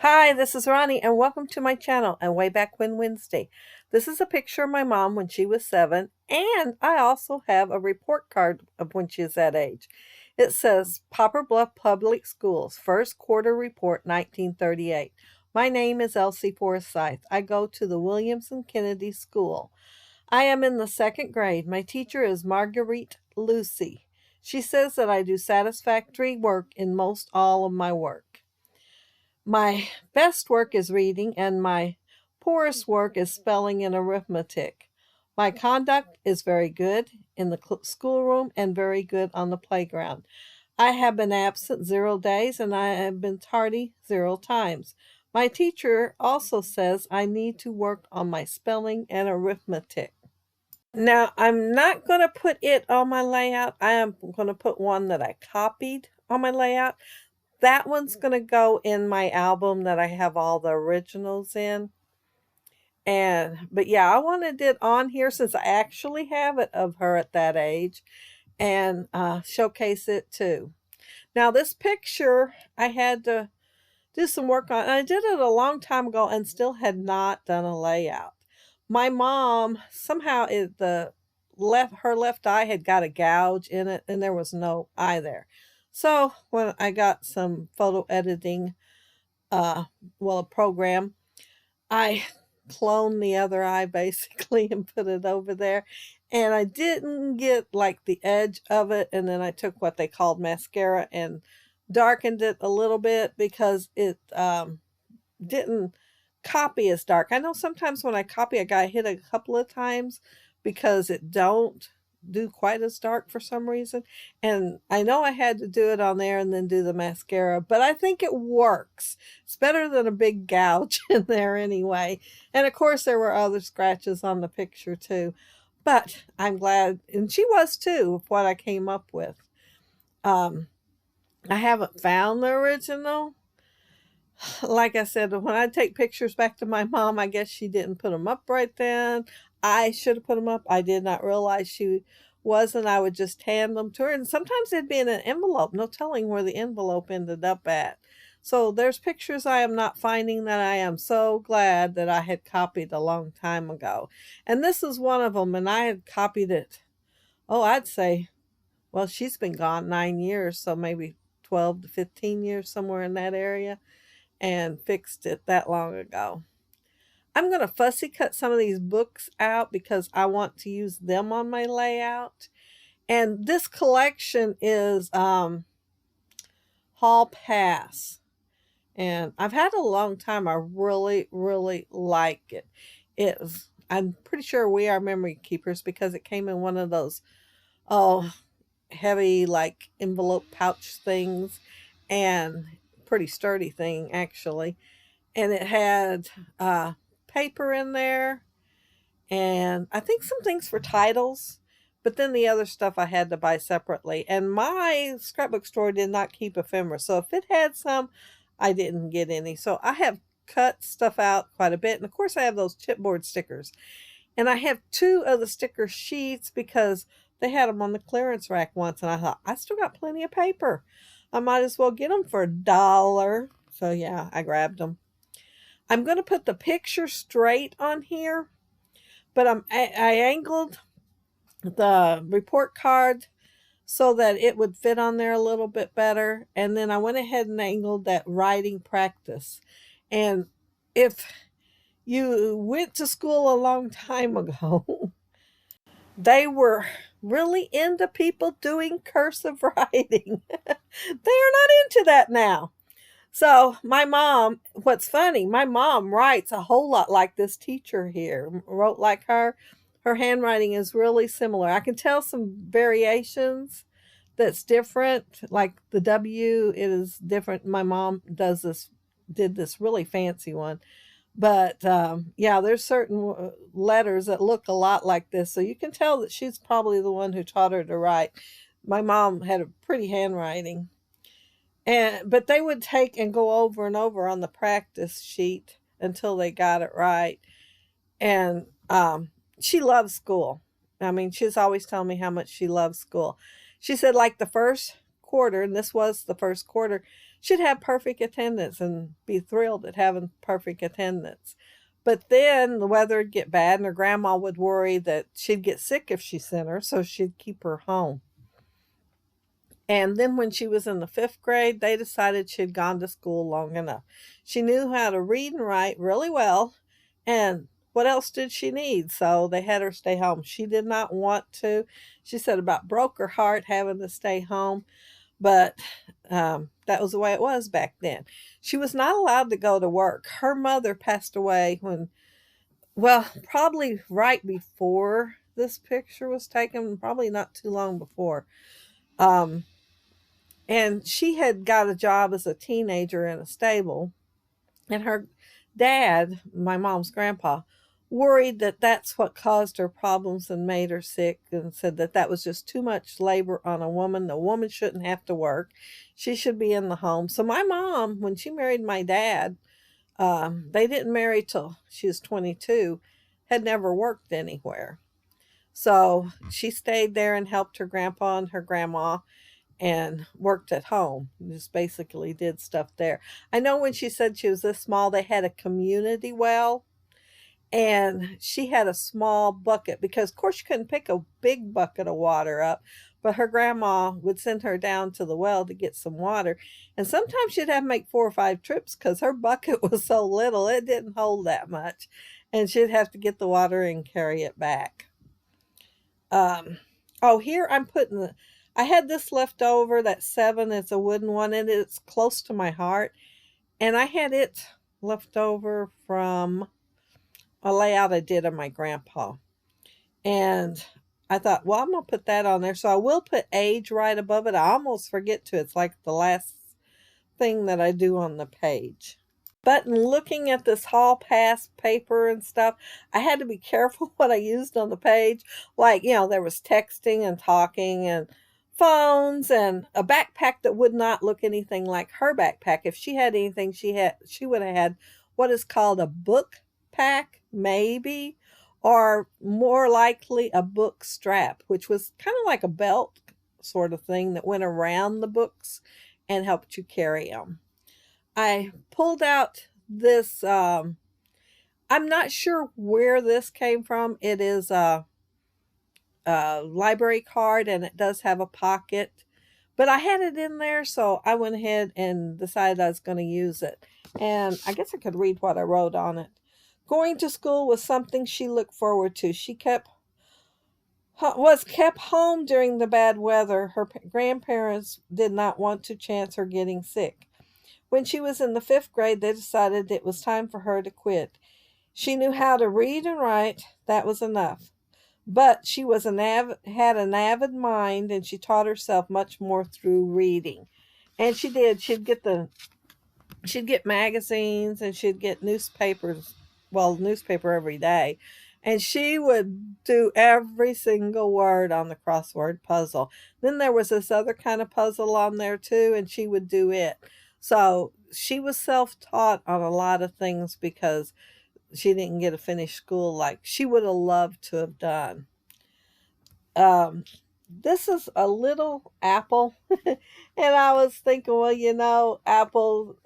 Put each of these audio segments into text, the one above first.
Hi, this is Ronnie, and welcome to my channel and Way Back When Wednesday. This is a picture of my mom when she was 7, and I also have a report card of when she was that age. It says Poplar Bluff Public Schools, first quarter report, 1938. My name is Elsie Forsyth. I go to the Williamson Kennedy School. I am in the second grade. My teacher is Marguerite Lucy. She says that I do satisfactory work in most all of my work. My best work is reading, and my poorest work is spelling and arithmetic. My conduct is very good in the schoolroom and very good on the playground. I have been absent 0 days and I have been tardy 0 times. My teacher also says I need to work on my spelling and arithmetic. Now, I'm not going to put it on my layout. I am going to put one that I copied on my layout. That one's going to go in my album that I have all the originals in. But yeah, I wanted it on here since I actually have it of her at that age and showcase it too. Now, this picture I had to do some work on. I did it a long time ago and still had not done a layout. My mom, somehow her left eye had got a gouge in it and there was no eye there. So when I got some photo editing, a program, I cloned the other eye basically and put it over there. And I didn't get like the edge of it. And then I took what they called mascara and darkened it a little bit because it didn't copy as dark. I know sometimes when I copy, I got hit a couple of times because it don't do quite as dark for some reason. And I know I had to do it on there and then do the mascara, but I think it works. It's better than a big gouge in there anyway. And of course there were other scratches on the picture too. But I'm glad, and she was too, of what I came up with. Um, I haven't found the original. Like I said, when I take pictures back to my mom, I guess she didn't put them up right then. I should have put them up. I did not realize she wasn't. I would just hand them to her. And sometimes they'd be in an envelope. No telling where the envelope ended up at. So there's pictures I am not finding that I am so glad that I had copied a long time ago. And this is one of them. And I had copied it. Oh, I'd say, well, she's been gone 9 years. So maybe 12 to 15 years, somewhere in that area, and fixed it that long ago. I'm going to fussy cut some of these books out because I want to use them on my layout. And this collection is Hall Pass. And I've had it a long time. I really, really like it. I'm pretty sure we are memory keepers because it came in one of those, oh, heavy like envelope pouch things, and pretty sturdy thing actually. And it had paper in there, and I think some things for titles, but then the other stuff I had to buy separately. And my scrapbook store did not keep ephemera, so if it had some, I didn't get any. So I have cut stuff out quite a bit. And of course I have those chipboard stickers, and I have 2 of the sticker sheets because they had them on the clearance rack once, and I thought, I still got plenty of paper. I might as well get them for $1. So yeah, I grabbed them. I'm going to put the picture straight on here, but I angled the report card so that it would fit on there a little bit better. And then I went ahead and angled that writing practice. And if you went to school a long time ago, they were really into people doing cursive writing. They are not into that now. So my mom, what's funny, my mom writes a whole lot like this teacher here, wrote like her. Her handwriting is really similar. I can tell some variations that's different, like the W, it is different. My mom did this really fancy one. But yeah, there's certain letters that look a lot like this. So you can tell that she's probably the one who taught her to write. My mom had a pretty handwriting. But they would take and go over and over on the practice sheet until they got it right. And she loves school. I mean, she's always telling me how much she loves school. She said, like the first quarter, and this was the first quarter, she'd have perfect attendance and be thrilled at having perfect attendance. But then the weather would get bad, and her grandma would worry that she'd get sick if she sent her, so she'd keep her home. And then when she was in the fifth grade, they decided she'd gone to school long enough. She knew how to read and write really well. And what else did she need? So they had her stay home. She did not want to. She said about broke her heart having to stay home. But that was the way it was back then. She was not allowed to go to work. Her mother passed away when, well, probably right before this picture was taken, probably not too long before. Um, and she had got a job as a teenager in a stable. And her dad, my mom's grandpa, worried that that's what caused her problems and made her sick, and said that that was just too much labor on a woman. The woman shouldn't have to work. She should be in the home. So my mom, when she married my dad, they didn't marry till she was 22, had never worked anywhere. So she stayed there and helped her grandpa and her grandma and worked at home. Just basically did stuff there. I know when she said she was this small, they had a community well, and she had a small bucket because, of course, you couldn't pick a big bucket of water up. But her grandma would send her down to the well to get some water. And sometimes she'd have to make 4 or 5 trips because her bucket was so little, it didn't hold that much. And she'd have to get the water and carry it back. Oh, here I'm putting I had this left over, that 7, it's a wooden one, and it's close to my heart. And I had it left over from a layout I did of my grandpa. And I thought, well, I'm going to put that on there. So I will put age right above it. I almost forget to. It's like the last thing that I do on the page. But in looking at this hall pass paper and stuff, I had to be careful what I used on the page. Like, there was texting and talking and phones and a backpack that would not look anything like her backpack. If she had anything, she would have had what is called a book pack, maybe, or more likely a book strap, which was kind of like a belt sort of thing that went around the books and helped you carry them. I pulled out this, I'm not sure where this came from. It is a library card, and it does have a pocket. But I had it in there, so I went ahead and decided I was going to use it. And I guess I could read what I wrote on it. Going to school was something she looked forward to. She was kept home during the bad weather. Her grandparents did not want to chance her getting sick. When she was in the fifth grade, they decided it was time for her to quit. She knew how to read and write. That was enough. But she had an avid mind, and she taught herself much more through reading. And she did. She'd get magazines, and she'd get newspapers. Well, newspaper every day. And she would do every single word on the crossword puzzle. Then there was this other kind of puzzle on there too, and she would do it. So she was self-taught on a lot of things because she didn't get to finish school like she would have loved to have done. This is a little apple. And I was thinking, well, apple,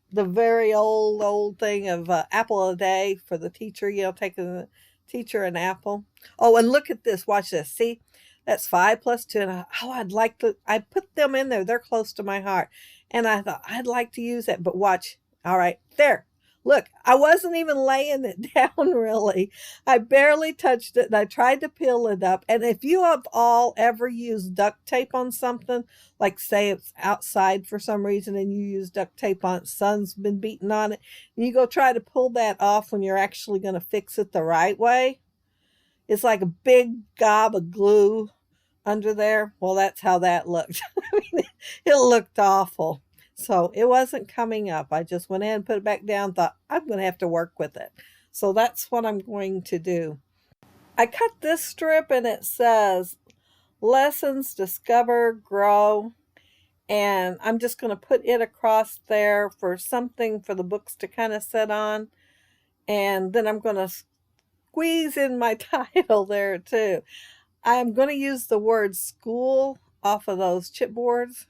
the very old thing of apple a day for the teacher, taking the teacher an apple. Oh, and look at this. Watch this. See, that's 5 plus 2. And I put them in there. They're close to my heart. And I thought, I'd like to use that. But watch. All right, there. Look, I wasn't even laying it down really. I barely touched it, and I tried to peel it up. And if you have all ever used duct tape on something, like say it's outside for some reason and you use duct tape on it, sun's been beaten on it, and you go try to pull that off when you're actually going to fix it the right way, it's like a big gob of glue under there. Well, that's how that looked. I mean, it looked awful. So it wasn't coming up. I just went in and put it back down, thought I'm going to have to work with it. So that's what I'm going to do. I cut this strip, and it says lessons, discover, grow. And I'm just going to put it across there for something for the books to kind of sit on. And then I'm going to squeeze in my title there too. I'm going to use the word school off of those chipboard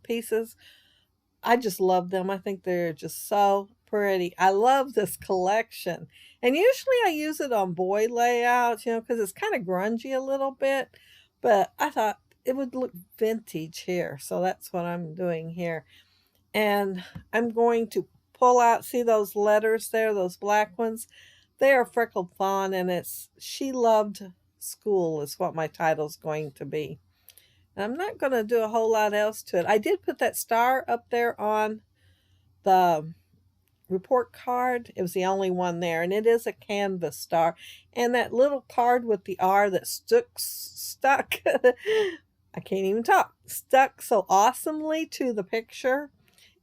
pieces. I just love them. I think they're just so pretty. I love this collection. And usually I use it on boy layouts, because it's kind of grungy a little bit. But I thought it would look vintage here. So that's what I'm doing here. And I'm going to pull out, see those letters there, those black ones? They are Freckled Fawn, and it's She Loved School is what my title's going to be. And I'm not going to do a whole lot else to it. I did put that star up there on the report card. It was the only one there, and it is a canvas star. And that little card with the R that stuck I can't even talk, stuck so awesomely to the picture.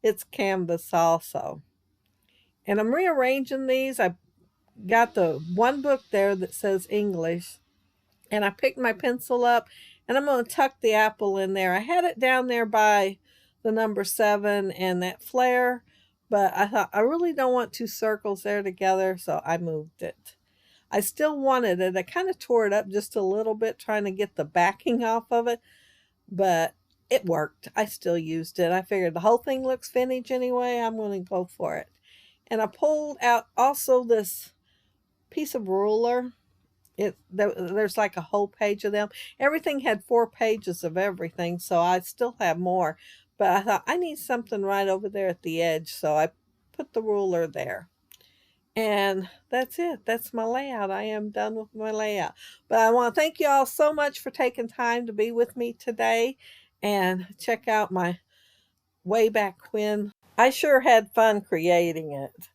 It's canvas also. And I'm rearranging these. I got the one book there that says English, and I picked my pencil up, and I'm going to tuck the apple in there. I had it down there by the number 7 and that flare, but I thought I really don't want 2 circles there together, so I moved it. I still wanted it. I kind of tore it up just a little bit trying to get the backing off of it, but it worked. I still used it. I figured the whole thing looks vintage anyway. I'm going to go for it. And I pulled out also this piece of ruler. There's like a whole page of them. Everything had 4 pages of everything, so I still have more. But I thought I need something right over there at the edge, so I put the ruler there. And that's it. That's my layout. I am done with my layout. But I want to thank you all so much for taking time to be with me today and check out my way back when. I sure had fun creating it.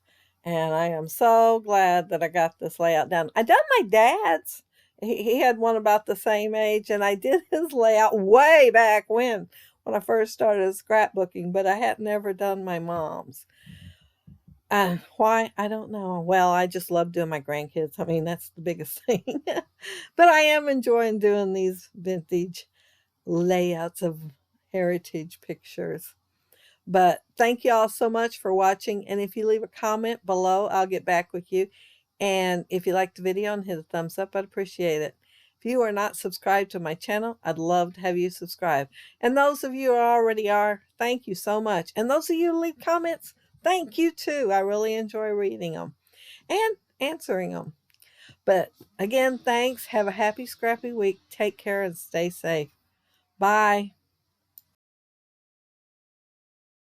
And I am so glad that I got this layout done. I done my dad's. He had one about the same age, and I did his layout way back when I first started scrapbooking, but I hadn't ever done my mom's. Why? I don't know. Well, I just love doing my grandkids. I mean, that's the biggest thing. But I am enjoying doing these vintage layouts of heritage pictures. But thank you all so much for watching. And if you leave a comment below, I'll get back with you. And if you liked the video and hit a thumbs up, I'd appreciate it. If you are not subscribed to my channel, I'd love to have you subscribe. And those of you who already are, thank you so much. And those of you who leave comments, thank you too. I really enjoy reading them and answering them. But again, thanks. Have a happy, scrappy week. Take care and stay safe. Bye.